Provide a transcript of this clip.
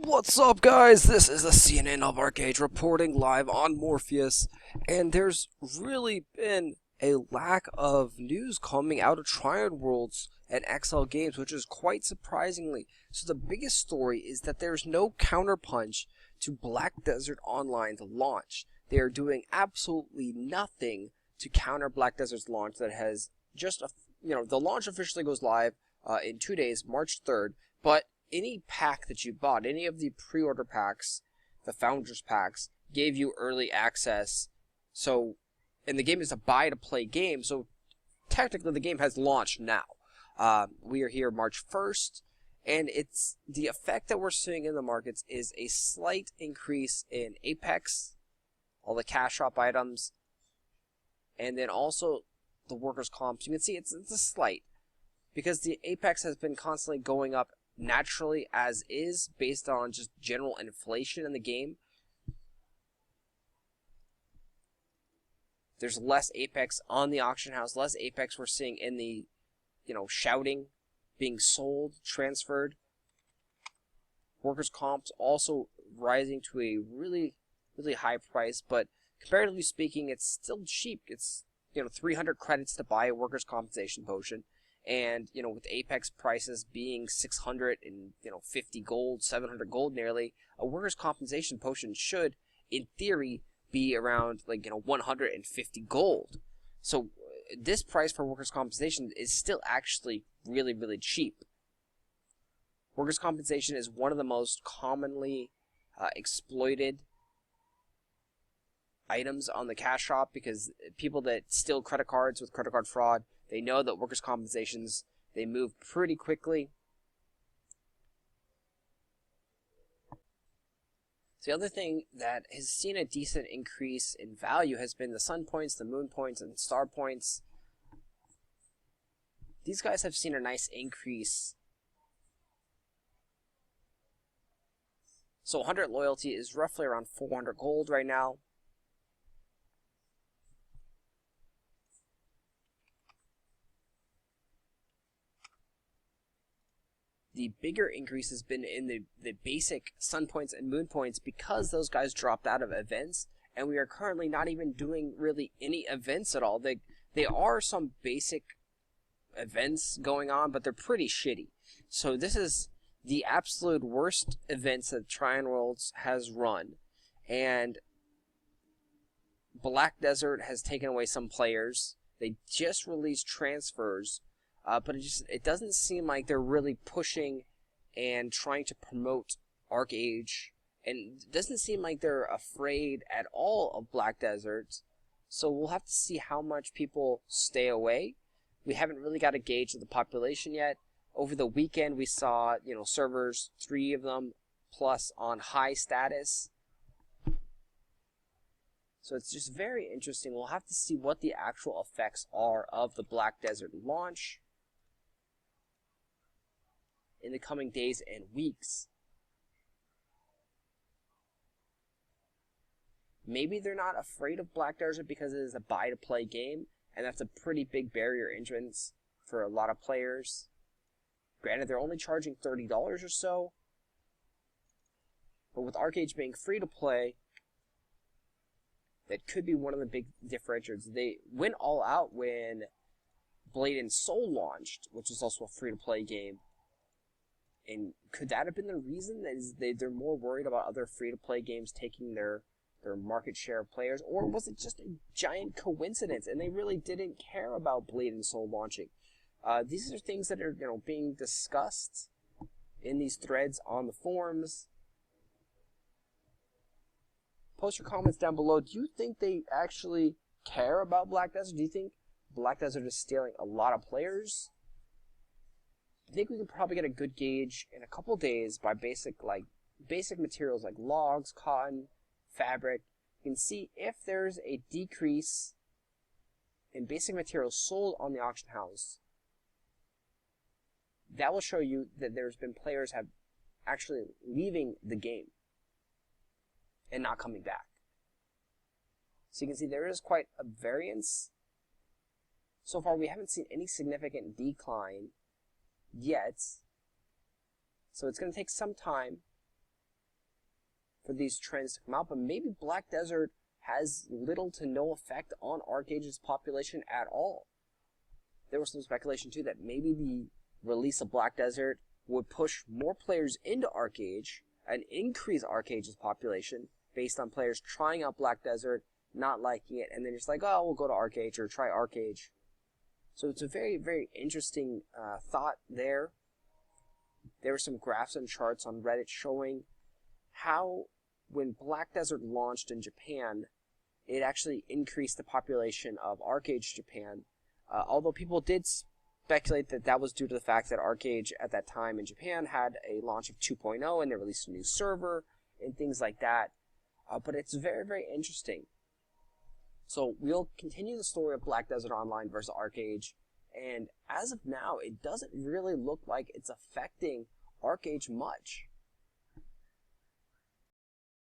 What's up, guys? This is the CNN of Archeage reporting live on Morpheus, and there's really been a lack of news coming out of Triad Worlds and XL Games, which is quite surprisingly. So the biggest story is that there's no counterpunch to Black Desert Online's launch. They are doing absolutely nothing to counter Black Desert's launch that has just, the launch officially goes live in 2 days, March 3rd, but any pack that you bought, any of the pre-order packs, the Founders packs, gave you early access. So, and the game is a buy-to-play game, so technically the game has launched now. We are here March 1st, and it's the effect that we're seeing in the markets is a slight increase in Apex, all the cash shop items, and then also the workers' comps. You can see it's a slight, because the Apex has been constantly going up naturally as is based on just general inflation in the game. There's less Apex on the auction house, less Apex we're seeing in the, shouting, being sold, transferred. Workers' comps also rising to a really, really high price, but comparatively speaking, it's still cheap. It's, 300 credits to buy a workers' compensation potion. And, with Apex prices being 650 gold, 700 gold nearly, a workers' compensation potion should, in theory, be around, 150 gold. So, this price for workers' compensation is still actually really, really cheap. Workers' compensation is one of the most commonly exploited items on the cash shop because people that steal credit cards with credit card fraud, they know that workers' compensations, they move pretty quickly. So the other thing that has seen a decent increase in value has been the sun points, the moon points, and star points. These guys have seen a nice increase. So 100 loyalty is roughly around 400 gold right now. The bigger increase has been in the basic sun points and moon points because those guys dropped out of events, and we are currently not even doing really any events at all. There are some basic events going on, but they're pretty shitty. So this is the absolute worst events that Triad Worlds has run, and Black Desert has taken away some players. They just released transfers. But it doesn't seem like they're really pushing and trying to promote Archeage, and it doesn't seem like they're afraid at all of Black Desert. So we'll have to see how much people stay away. We haven't really got a gauge of the population yet. Over the weekend, we saw servers, 3 of them plus on high status. So it's just very interesting. We'll have to see what the actual effects are of the Black Desert launch in the coming days and weeks. Maybe they're not afraid of Black Desert because it is a buy-to-play game, and that's a pretty big barrier entrance for a lot of players. Granted, they're only charging $30 or so, but with Archeage being free-to-play, that could be one of the big differentiators. They went all out when Blade and Soul launched, which is also a free-to-play game. And could that have been the reason that they're more worried about other free-to-play games taking their market share of players? Or was it just a giant coincidence and they really didn't care about Blade and Soul launching? These are things that are being discussed in these threads on the forums. Post your comments down below. Do you think they actually care about Black Desert? Do you think Black Desert is stealing a lot of players? I think we can probably get a good gauge in a couple days by basic materials like logs, cotton, fabric. You can see if there's a decrease in basic materials sold on the auction house. That will show you that there's been players have actually leaving the game and not coming back. So you can see there is quite a variance. So far we haven't seen any significant decline yet. So it's going to take some time for these trends to come out, but maybe Black Desert has little to no effect on Archeage's population at all. There was some speculation too that maybe the release of Black Desert would push more players into Archeage and increase Archeage's population based on players trying out Black Desert, not liking it, and then just like, oh, we'll go to Archeage or try Archeage. So it's a very, very interesting thought there. There were some graphs and charts on Reddit showing how when Black Desert launched in Japan, it actually increased the population of Archeage Japan, although people did speculate that that was due to the fact that Archeage at that time in Japan had a launch of 2.0 and they released a new server and things like that. But it's very, very interesting. So we'll continue the story of Black Desert Online versus Archeage, and as of now, it doesn't really look like it's affecting Archeage much.